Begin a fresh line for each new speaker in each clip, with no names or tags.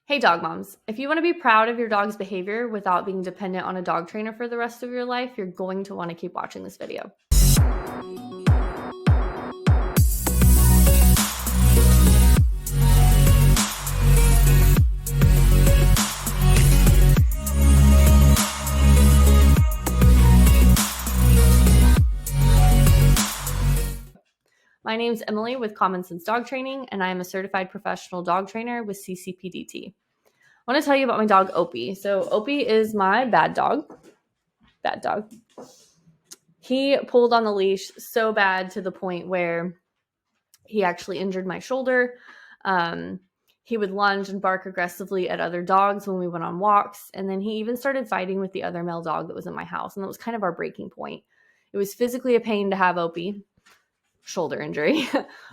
Hey dog moms, if you want to be proud of your dog's behavior without being dependent on a dog trainer for the rest of your life, you're going to want to keep watching this video. My name's Emily with Common Sense Dog Training, and I am a certified professional dog trainer with CCPDT. I want to tell you about my dog, Opie. So Opie is my bad dog. Bad dog. He pulled on the leash so bad to the point where he actually injured my shoulder. He would lunge and bark aggressively at other dogs when we went on walks. And then he even started fighting with the other male dog that was in my house. And that was kind of our breaking point. It was physically a pain to have Opie, shoulder injury,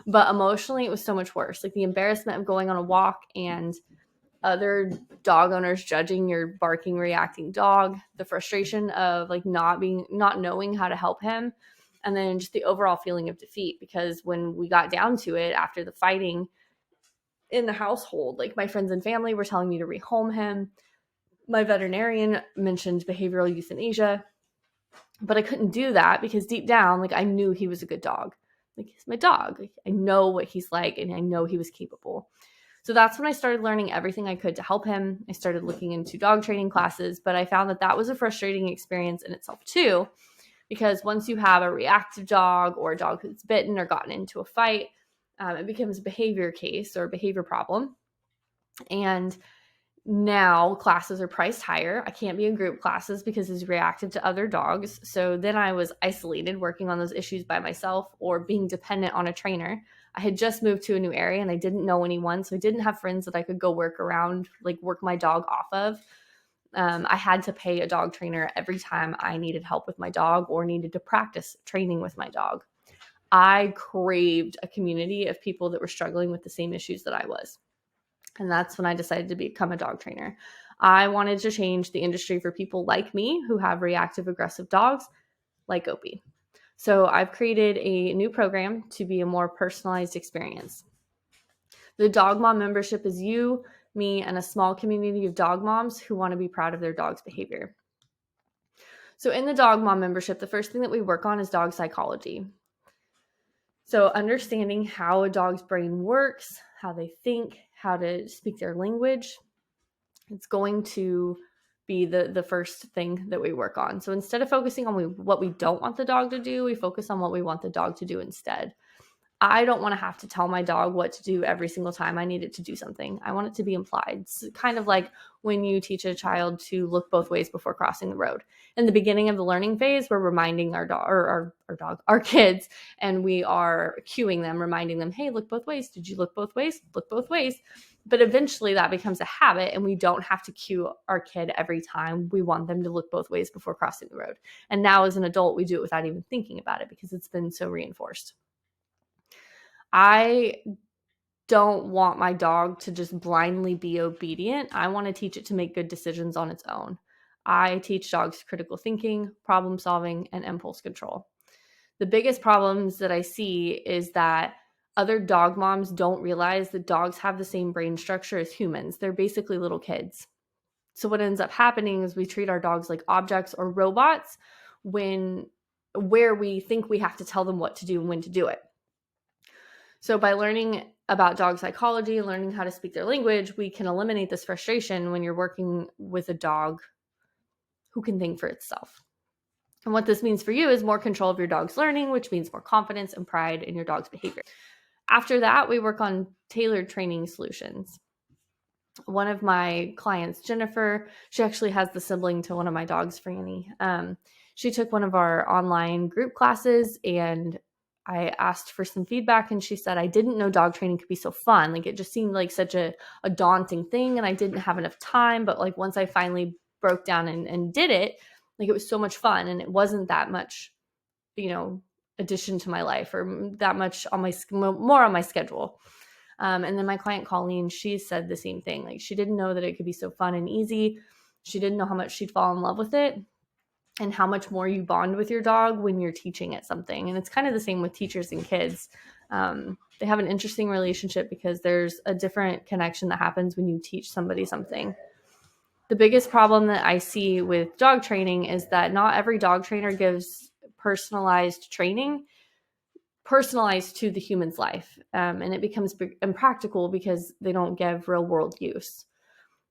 but emotionally it was so much worse. Like the embarrassment of going on a walk and other dog owners judging your barking, reacting dog, the frustration of like not knowing how to help him, and then just the overall feeling of defeat. Because when we got down to it after the fighting in the household, like my friends and family were telling me to rehome him. My veterinarian mentioned behavioral euthanasia, but I couldn't do that because deep down, like I knew he was a good dog. Like he's my dog. Like, I know what he's like and I know he was capable. So that's when I started learning everything I could to help him. I started looking into dog training classes, but I found that that was a frustrating experience in itself too, because once you have a reactive dog or a dog who's bitten or gotten into a fight, it becomes a behavior case or a behavior problem. And now classes are priced higher. I can't be in group classes because he's reactive to other dogs. So then I was isolated working on those issues by myself or being dependent on a trainer. I had just moved to a new area and I didn't know anyone. So I didn't have friends that I could go work around, like work my dog off of. I had to pay a dog trainer every time I needed help with my dog or needed to practice training with my dog. I craved a community of people that were struggling with the same issues that I was. And that's when I decided to become a dog trainer. I wanted to change the industry for people like me who have reactive aggressive dogs like Opie. So I've created a new program to be a more personalized experience. The Dog Mom membership is you, me, and a small community of dog moms who want to be proud of their dog's behavior. So in the Dog Mom membership, the first thing that we work on is dog psychology. So understanding how a dog's brain works, how they think, how to speak their language, it's going to be the first thing that we work on. So instead of focusing on what we don't want the dog to do, we focus on what we want the dog to do instead. I don't want to have to tell my dog what to do every single time I need it to do something. I want it to be implied. It's kind of like when you teach a child to look both ways before crossing the road. In the beginning of the learning phase, we're reminding our kids, and we are cueing them, reminding them, hey, look both ways. Did you look both ways? Look both ways. But eventually that becomes a habit and we don't have to cue our kid every time we want them to look both ways before crossing the road. And now as an adult, we do it without even thinking about it because it's been so reinforced. I don't want my dog to just blindly be obedient. I want to teach it to make good decisions on its own. I teach dogs critical thinking, problem solving, and impulse control. The biggest problems that I see is that other dog moms don't realize that dogs have the same brain structure as humans. They're basically little kids. So what ends up happening is we treat our dogs like objects or robots where we think we have to tell them what to do and when to do it. So by learning about dog psychology, learning how to speak their language, we can eliminate this frustration when you're working with a dog who can think for itself. And what this means for you is more control of your dog's learning, which means more confidence and pride in your dog's behavior. After that, we work on tailored training solutions. One of my clients, Jennifer, she actually has the sibling to one of my dogs, Franny. She took one of our online group classes and I asked for some feedback and she said, I didn't know dog training could be so fun. Like it just seemed like such a daunting thing and I didn't have enough time. But like once I finally broke down and did it, like it was so much fun and it wasn't that much, addition to my life or that much more on my schedule. And then my client, Colleen, she said the same thing. Like she didn't know that it could be so fun and easy. She didn't know how much she'd fall in love with it and how much more you bond with your dog when you're teaching it something. And it's kind of the same with teachers and kids. They have an interesting relationship because there's a different connection that happens when you teach somebody something. The biggest problem that I see with dog training is that not every dog trainer gives personalized training personalized to the human's life. And it becomes impractical because they don't give real world use.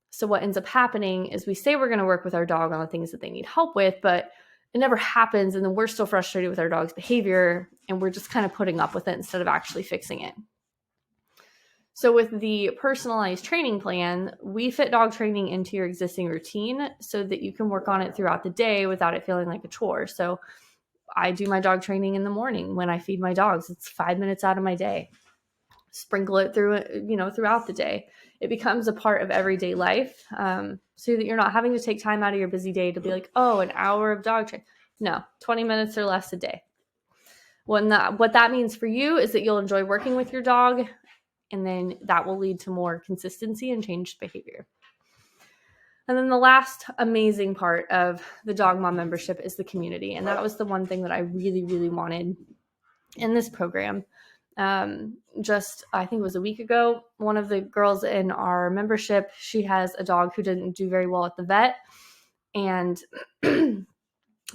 So what ends up happening is we say we're going to work with our dog on the things that they need help with, but it never happens. And then we're still frustrated with our dog's behavior and we're just kind of putting up with it instead of actually fixing it. So with the personalized training plan, we fit dog training into your existing routine so that you can work on it throughout the day without it feeling like a chore. So I do my dog training in the morning when I feed my dogs. It's 5 minutes out of my day. Sprinkle it throughout the day. It becomes a part of everyday life, so that you're not having to take time out of your busy day to be like, oh, an hour of dog training. No, 20 minutes or less a day. What that means for you is that you'll enjoy working with your dog, and then that will lead to more consistency and changed behavior. And then the last amazing part of the Dog Mom membership is the community. And that was the one thing that I really, really wanted in this program. I think it was a week ago, one of the girls in our membership, she has a dog who didn't do very well at the vet. And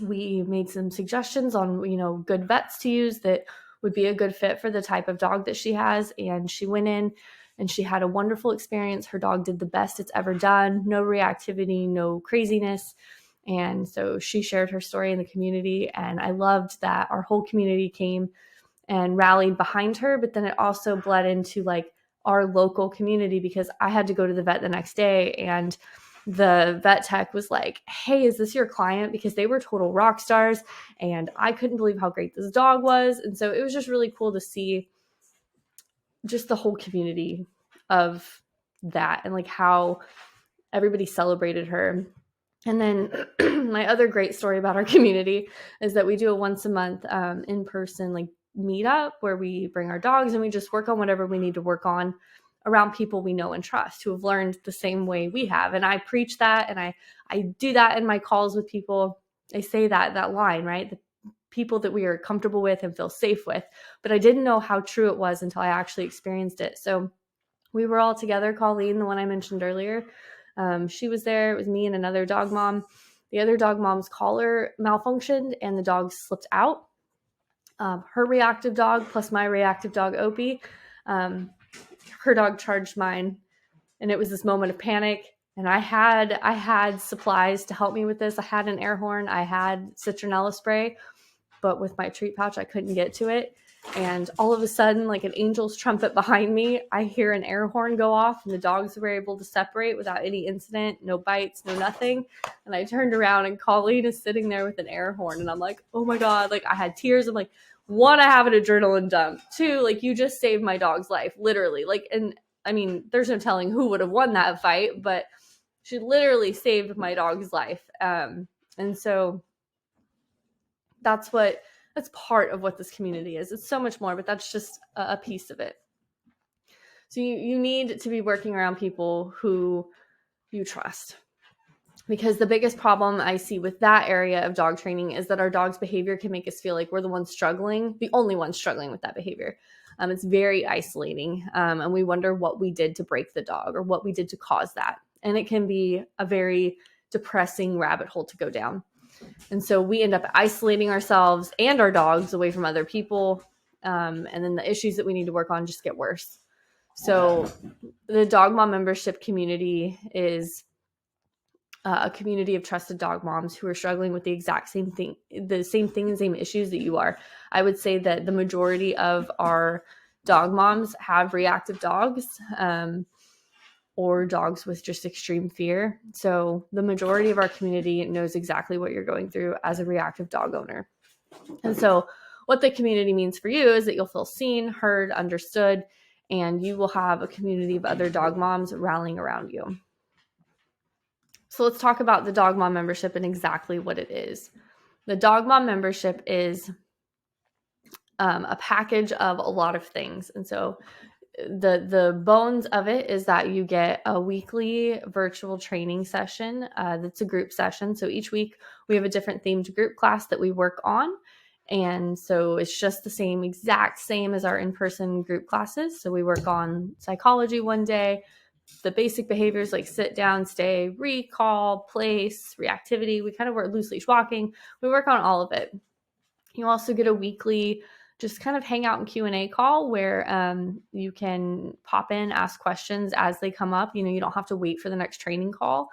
we made some suggestions on, good vets to use that would be a good fit for the type of dog that she has. And she went in and she had a wonderful experience. Her dog did the best it's ever done. No reactivity, no craziness. And so she shared her story in the community. And I loved that our whole community came and rallied behind her. But then it also bled into like our local community because I had to go to the vet the next day. And the vet tech was like, hey, is this your client? Because they were total rock stars. And I couldn't believe how great this dog was. And so it was just really cool to see just the whole community of that and like how everybody celebrated her. And then my other great story about our community is that we do a once a month in-person like meetup where we bring our dogs and we just work on whatever we need to work on around people we know and trust who have learned the same way we have. And I preach that and I do that in my calls with people. I say that line, right? The people that we are comfortable with and feel safe with. But I didn't know how true it was until I actually experienced it. So we were all together. Colleen, the one I mentioned earlier, she was there. It was me and another dog mom. The other dog mom's collar malfunctioned and the dog slipped out. Her reactive dog plus my reactive dog, Opie, her dog charged mine. And it was this moment of panic. And I had supplies to help me with this. I had an air horn. I had citronella spray. But with my treat pouch, I couldn't get to it. And all of a sudden, like an angel's trumpet behind me, I hear an air horn go off and the dogs were able to separate without any incident, no bites, no nothing. And I turned around and Colleen is sitting there with an air horn. And I'm like, oh my God, like I had tears. I'm like, one, I have an adrenaline dump. Two, like you just saved my dog's life, literally. Like, and I mean, there's no telling who would have won that fight, but she literally saved my dog's life. And so that's part of what this community is. It's so much more, but that's just a piece of it. So you need to be working around people who you trust, because the biggest problem I see with that area of dog training is that our dog's behavior can make us feel like we're the ones struggling, the only ones struggling with that behavior. It's very isolating. And we wonder what we did to break the dog or what we did to cause that. And it can be a very depressing rabbit hole to go down. And so we end up isolating ourselves and our dogs away from other people. And then the issues that we need to work on just get worse. So the Dog Mom membership community is a community of trusted dog moms who are struggling with the exact same thing, the same issues that you are. I would say that the majority of our dog moms have reactive dogs. Or dogs with just extreme fear. So the majority of our community knows exactly what you're going through as a reactive dog owner. And so what the community means for you is that you'll feel seen, heard, understood, and you will have a community of other dog moms rallying around you. So let's talk about the Dog Mom membership and exactly what it is. The Dog Mom membership is a package of a lot of things. And so the bones of it is that you get a weekly virtual training session that's a group session. So each week we have a different themed group class that we work on. And so it's just the exact same as our in-person group classes. So we work on psychology one day, the basic behaviors like sit down, stay, recall, place, reactivity. We kind of work loose leash walking. We work on all of it. You also get a weekly just kind of hang out and Q&A call where you can pop in, ask questions as they come up. You don't have to wait for the next training call.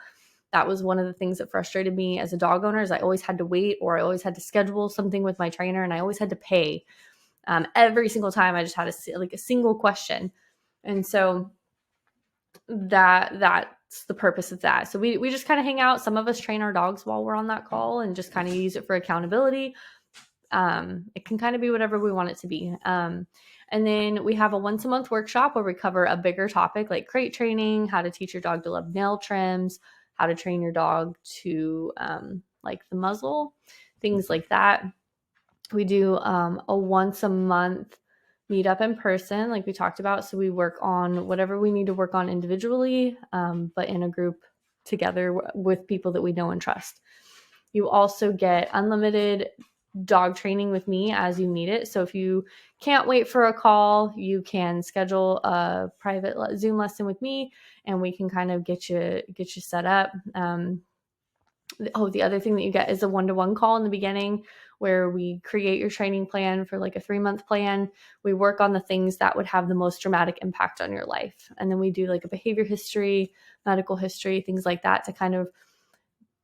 That was one of the things that frustrated me as a dog owner is I always had to wait, or I always had to schedule something with my trainer, and I always had to pay. Every single time I just had a single question. And so that's the purpose of that. So we just kind of hang out. Some of us train our dogs while we're on that call and just kind of use it for accountability. It can kind of be whatever we want it to be. And then we have a once a month workshop where we cover a bigger topic like crate training, how to teach your dog to love nail trims, how to train your dog to like the muzzle, things like that. We do a once a month meetup in person, like we talked about. So we work on whatever we need to work on individually, but in a group together with people that we know and trust. You also get unlimited dog training with me as you need it. So if you can't wait for a call, you can schedule a private Zoom lesson with me and we can kind of get you set up. The other thing that you get is a one-to-one call in the beginning where we create your training plan for like a 3-month plan. We work on the things that would have the most dramatic impact on your life. And then we do like a behavior history, medical history, things like that to kind of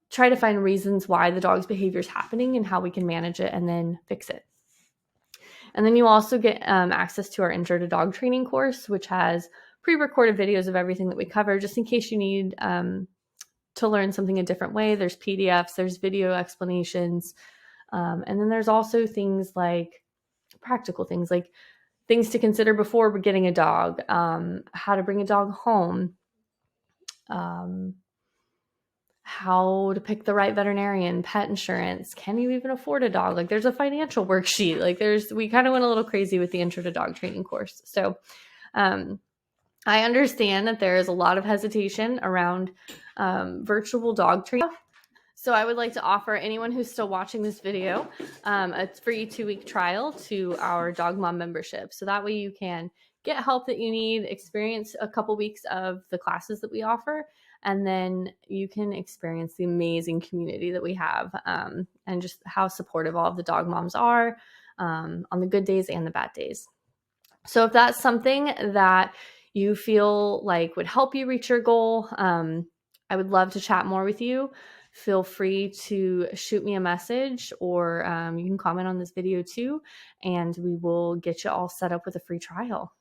try to find reasons why the dog's behavior is happening and how we can manage it and then fix it. And then you also get access to our Intro to Dog Training course, which has pre-recorded videos of everything that we cover, just in case you need to learn something a different way. There's PDFs, there's video explanations. And then there's also things like practical things, like things to consider before we're getting a dog, how to bring a dog home, how to pick the right veterinarian, pet insurance, can you even afford a dog? Like there's a financial worksheet. We kind of went a little crazy with the Intro to Dog Training course. So I understand that there is a lot of hesitation around virtual dog training. So I would like to offer anyone who's still watching this video a free 2-week trial to our Dog Mom membership. So that way you can get help that you need, experience a couple weeks of the classes that we offer, and then you can experience the amazing community that we have and just how supportive all of the dog moms are on the good days and the bad days. So if that's something that you feel like would help you reach your goal, I would love to chat more with you. Feel free to shoot me a message or you can comment on this video too, and we will get you all set up with a free trial.